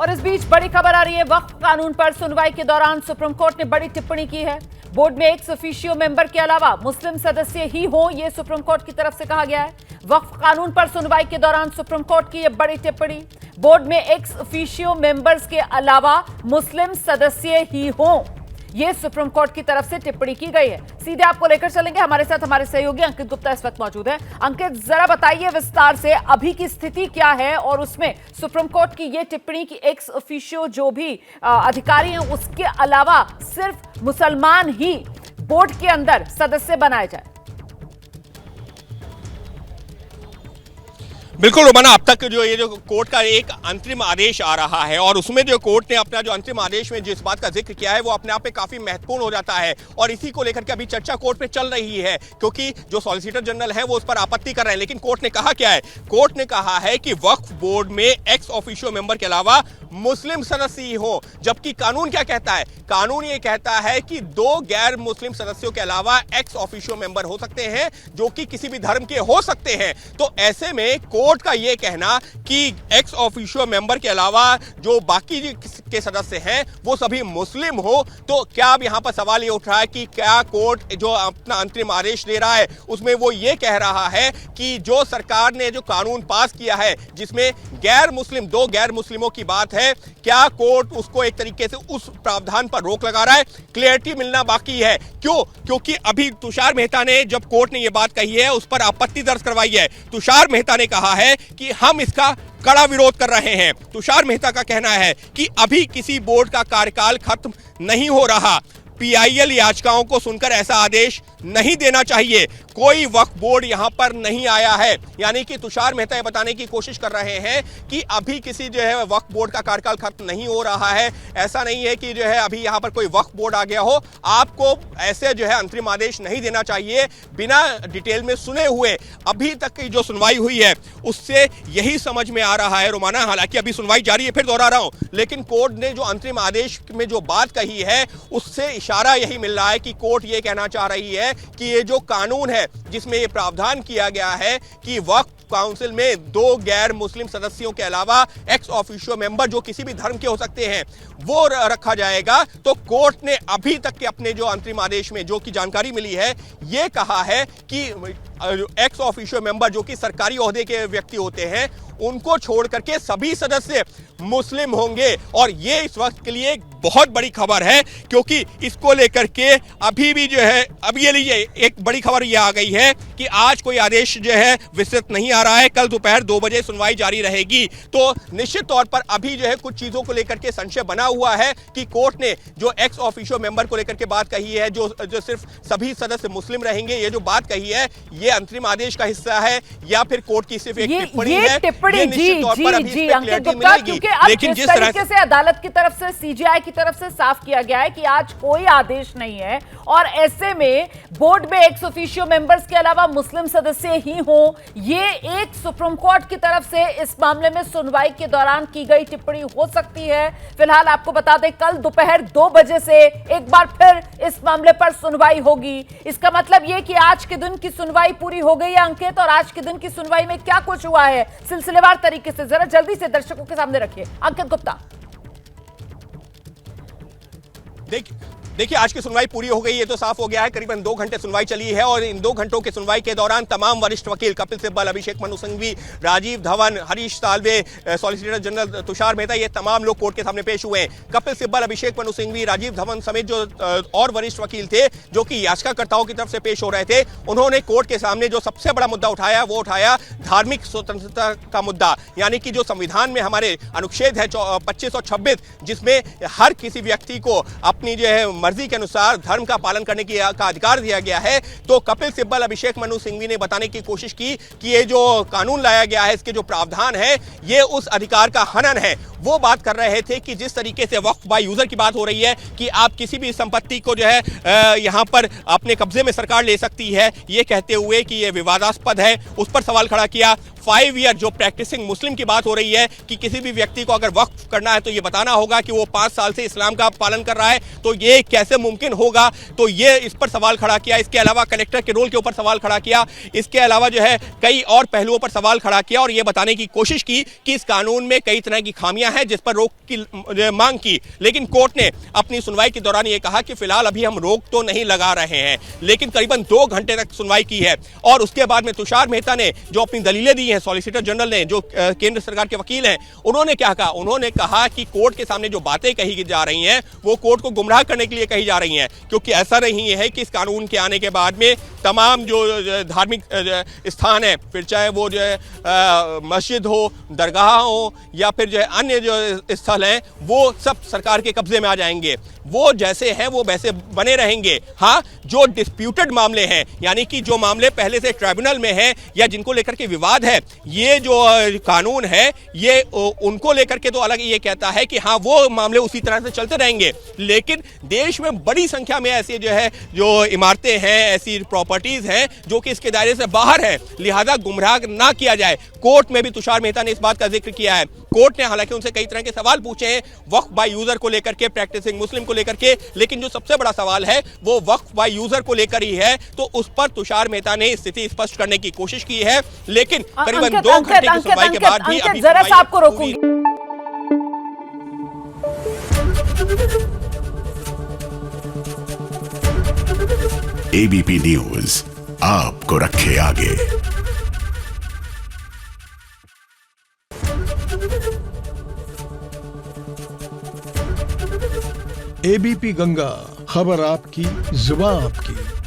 और इस बीच बड़ी खबर आ रही है, वक्फ कानून पर सुनवाई के दौरान सुप्रीम कोर्ट ने बड़ी टिप्पणी की है। बोर्ड में एक्स ऑफिशियो मेंबर के अलावा मुस्लिम सदस्य ही हो, यह सुप्रीम कोर्ट की तरफ से कहा गया है। वक्फ कानून पर सुनवाई के दौरान सुप्रीम कोर्ट की यह बड़ी टिप्पणी, बोर्ड में एक्स ऑफिशियो मेंबर्स के अलावा मुस्लिम सदस्य ही हो, यह सुप्रीम कोर्ट की तरफ से टिप्पणी की गई है। सीधे आपको लेकर चलेंगे, हमारे साथ हमारे सहयोगी अंकित गुप्ता इस वक्त मौजूद है। अंकित, जरा बताइए विस्तार से अभी की स्थिति क्या है और उसमें सुप्रीम कोर्ट की यह टिप्पणी की एक्स ऑफिशियो जो भी अधिकारी हैं उसके अलावा सिर्फ मुसलमान ही बोर्ड के अंदर सदस्य बनाए जाए। बिल्कुल रोमाना, अब तक जो कोर्ट का एक अंतरिम आदेश आ रहा है और उसमें जो कोर्ट ने अपना जो अंतरिम आदेश में जिस बात का जिक्र किया है वो अपने आप में काफी महत्वपूर्ण हो जाता है और इसी को लेकर के अभी चर्चा कोर्ट में चल रही है, क्योंकि जो सॉलिसिटर जनरल है वो उस पर आपत्ति कर रहे हैं। लेकिन कोर्ट ने कहा क्या है? कोर्ट ने कहा है कि वक्फ बोर्ड में एक्स ऑफिशियो मेंबर के अलावा मुस्लिम सदस्य ही हो, जबकि कानून क्या कहता है? कानून ये कहता है कि 2 गैर मुस्लिम सदस्यों के अलावा एक्स ऑफिशियो मेंबर हो सकते हैं जो कि किसी भी धर्म के हो सकते हैं। तो ऐसे में कोर्ट का यह कहना कि एक्स ऑफिशियो मेंबर के अलावा जो बाकी के सदस्य हैं वो सभी मुस्लिम हो, तो क्या अब यहां पर सवाल ये उठ रहा है कि क्या कोर्ट जो अपना अंतरिम आदेश दे रहा है उसमें वो ये कह रहा है कि जो सरकार ने जो कानून पास किया है जिसमें गैर मुस्लिम 2 गैर मुस्लिमों की बात है, क्या कोर्ट उसको एक तरीके से उस प्रावधान पर रोक लगा रहा है? क्लियरिटी मिलना बाकी है। क्यों? क्योंकि अभी तुषार मेहता ने, जब कोर्ट ने यह बात कही है, उस पर आपत्ति दर्ज करवाई है। तुषार मेहता ने कहा है कि हम इसका कड़ा विरोध कर रहे हैं। तुषार मेहता का कहना है कि अभी किसी बोर्ड का कार्यकाल खत्म नहीं हो रहा, पीआईएल याचिकाओं को सुनकर ऐसा आदेश नहीं देना चाहिए, कोई वक्फ बोर्ड यहां पर नहीं आया है। यानी कि तुषार मेहता ये बताने की कोशिश कर रहे हैं कि अभी किसी जो है वक्फ बोर्ड का कार्यकाल खत्म नहीं हो रहा है। ऐसा नहीं है कि जो है अभी यहां पर कोई वक्फ बोर्ड आ गया हो, आपको ऐसे जो है अंतरिम आदेश नहीं देना चाहिए बिना डिटेल में सुने हुए। अभी तक की जो सुनवाई हुई है उससे यही समझ में आ रहा है रोमाना, हालांकि अभी सुनवाई जारी है, फिर दोहरा रहा हूं, लेकिन कोर्ट ने जो अंतरिम आदेश में जो बात कही है उससे इशारा यही मिल रहा है कि कोर्ट ये कहना चाह रही है कि ये जो कानून है जिसमें ये प्रावधान किया गया है कि वक्फ काउंसिल में 2 गैर मुस्लिम सदस्यों के अलावा एक्स ऑफिशियो मेंबर जो किसी भी धर्म के हो सकते हैं वो रखा जाएगा। तो कोर्ट ने अभी तक के अपने जो अंतरिम आदेश में जो की जानकारी मिली है ये कहा है कि एक्स ऑफिशियो मेंबर जो कि सरकारी ओहदे के व्यक्ति होते हैं उनको छोड़ करके सभी सदस्य मुस्लिम होंगे। और ये इस वक्त के लिए एक बहुत बड़ी खबर है, क्योंकि इसको लेकर के अभी भी जो है अभी ये लीजिए एक बड़ी खबर ये आ गई है कि आज कोई आदेश जो है विस्तृत नहीं आ रहा है, कल दोपहर 2 बजे सुनवाई जारी रहेगी। तो निश्चित तौर पर अभी जो है कुछ चीजों को लेकर के संशय बना हुआ है कि कोर्ट ने जो एक्स ऑफिशियो मेंबर को लेकर के बात कही है, जो सिर्फ सभी सदस्य मुस्लिम रहेंगे, ये जो बात कही है ये अंतरिम आदेश का हिस्सा है या फिर कोर्ट की सिर्फ एक टिप्पणी है? जी अंकित गुप्ता, क्योंकि अब जिस तरीके से अदालत की तरफ से, सीजीआई की तरफ से साफ किया गया है कि आज कोई आदेश नहीं है और ऐसे में बोर्ड में एक्स ऑफिशियो मेंबर्स के अलावा मुस्लिम सदस्य ही हो, ये एक सुप्रीम कोर्ट की तरफ से इस मामले में सुनवाई के दौरान की गई टिप्पणी हो सकती है। फिलहाल आपको बता दें कल दोपहर 2 बजे से एक बार फिर इस मामले पर सुनवाई होगी। इसका मतलब यह कि आज के दिन की सुनवाई पूरी हो गई है अंकित, और आज के दिन की सुनवाई में क्या कुछ हुआ है सिलसिलेवार तरीके से जरा जल्दी से दर्शकों के सामने रखिए अंकित गुप्ता। देखिए आज की सुनवाई पूरी हो गई, ये तो साफ हो गया है। करीबन 2 घंटे सुनवाई चली है और इन 2 घंटों की सुनवाई के दौरान तमाम वरिष्ठ वकील कपिल सिब्बल, अभिषेक मनु सिंघवी, राजीव धवन, हरीश साल्वे, सॉलिसिटर जनरल तुषार मेहता, ये तमाम लोग कोर्ट के सामने पेश हुए हैं। कपिल सिब्बल, अभिषेक मनु सिंघवी, राजीव धवन समेत जो और वरिष्ठ वकील थे जो कि याचिकाकर्ताओं की तरफ से पेश हो रहे थे, उन्होंने कोर्ट के सामने जो सबसे बड़ा मुद्दा उठाया वो उठाया धार्मिक स्वतंत्रता का मुद्दा। यानी कि जो संविधान में हमारे अनुच्छेद है 25 और 26 जिसमें हर किसी व्यक्ति को अपनी जो है मर्जी के अनुसार धर्म का पालन करने का अधिकार दिया गया है। तो कपिल सिब्बल, अभिषेक मनु सिंघवी ने बताने की कोशिश की कि ये जो कानून लाया गया है इसके जो प्रावधान है ये उस अधिकार का हनन है। वो बात कर रहे थे कि जिस तरीके से वक्फ बाय यूजर की बात हो रही है कि आप किसी भी संपत्ति को जो है यहां पर अपने कब्जे में सरकार ले सकती है, ये कहते हुए कि ये विवादास्पद है, उस पर सवाल खड़ा किया। 5 ईयर जो प्रैक्टिसिंग मुस्लिम की बात हो रही है कि किसी भी व्यक्ति को अगर वक्फ करना है तो ये बताना होगा कि वो 5 साल से इस्लाम का पालन कर रहा है, तो ये कैसे मुमकिन होगा? तो ये इस पर सवाल खड़ा किया। इसके अलावा कलेक्टर के रोल के ऊपर सवाल खड़ा किया। इसके अलावा जो है कई और पहलुओं पर सवाल खड़ा किया और ये बताने की कोशिश की कि इस कानून में कई तरह की खामियां हैं जिस पर रोक की मांग की, लेकिन कोर्ट ने अपनी सुनवाई के दौरान ये कहा कि फिलहाल अभी हम रोक तो नहीं लगा रहे हैं, लेकिन करीबन 2 घंटे तक सुनवाई की है। और उसके बाद में तुषार मेहता ने जो अपनी दलीलें दी हैं, सॉलिसिटर जनरल ने, जो केंद्र सरकार के वकील हैं, उन्होंने क्या कहा? उन्होंने कहा कि कोर्ट के सामने जो बातें कही जा रही हैं वो कोर्ट को गुमराह करने के लिए कही जा रही हैं, क्योंकि ऐसा नहीं है कि इस कानून के आने के बाद में तमाम जो धार्मिक स्थान है, फिर चाहे वो जो है मस्जिद हो, दरगाह हो, या फिर जो है अन्य जो स्थल हैं, वो सब सरकार के कब्जे में आ जाएंगे। वो जैसे हैं वो वैसे बने रहेंगे। हाँ, जो डिस्प्यूटेड मामले हैं, यानी कि जो मामले पहले से ट्राइब्यूनल में हैं या जिनको लेकर के विवाद है, ये जो कानून है ये उनको लेकर के तो अलग ये कहता है कि हाँ वो मामले उसी तरह से चलते रहेंगे। लेकिन देश में बड़ी संख्या में ऐसी जो है जो इमारतें हैं, ऐसी प्रॉपर्टीज हैं जो कि इसके दायरे से बाहर है, लिहाजा गुमराह ना किया जाए। कोर्ट में भी तुषार मेहता ने इस बात का जिक्र किया है। कोर्ट ने हालांकि उनसे कई तरह के सवाल पूछे हैं वक्फ बाय यूजर को लेकर के, प्रैक्टिसिंग मुस्लिम को लेकर के, लेकिन जो सबसे बड़ा सवाल है वो वक्फ बाय यूजर को लेकर ही है। तो उस पर तुषार मेहता ने स्थिति स्पष्ट करने की कोशिश की है, लेकिन करीबन 2 घंटे की सुनवाई के बाद भी अभी जरा सा आपको रोकूंगी। एबीपी न्यूज आपको रखे आगे। एबीपी गंगा, खबर आपकी, जुबान आपकी।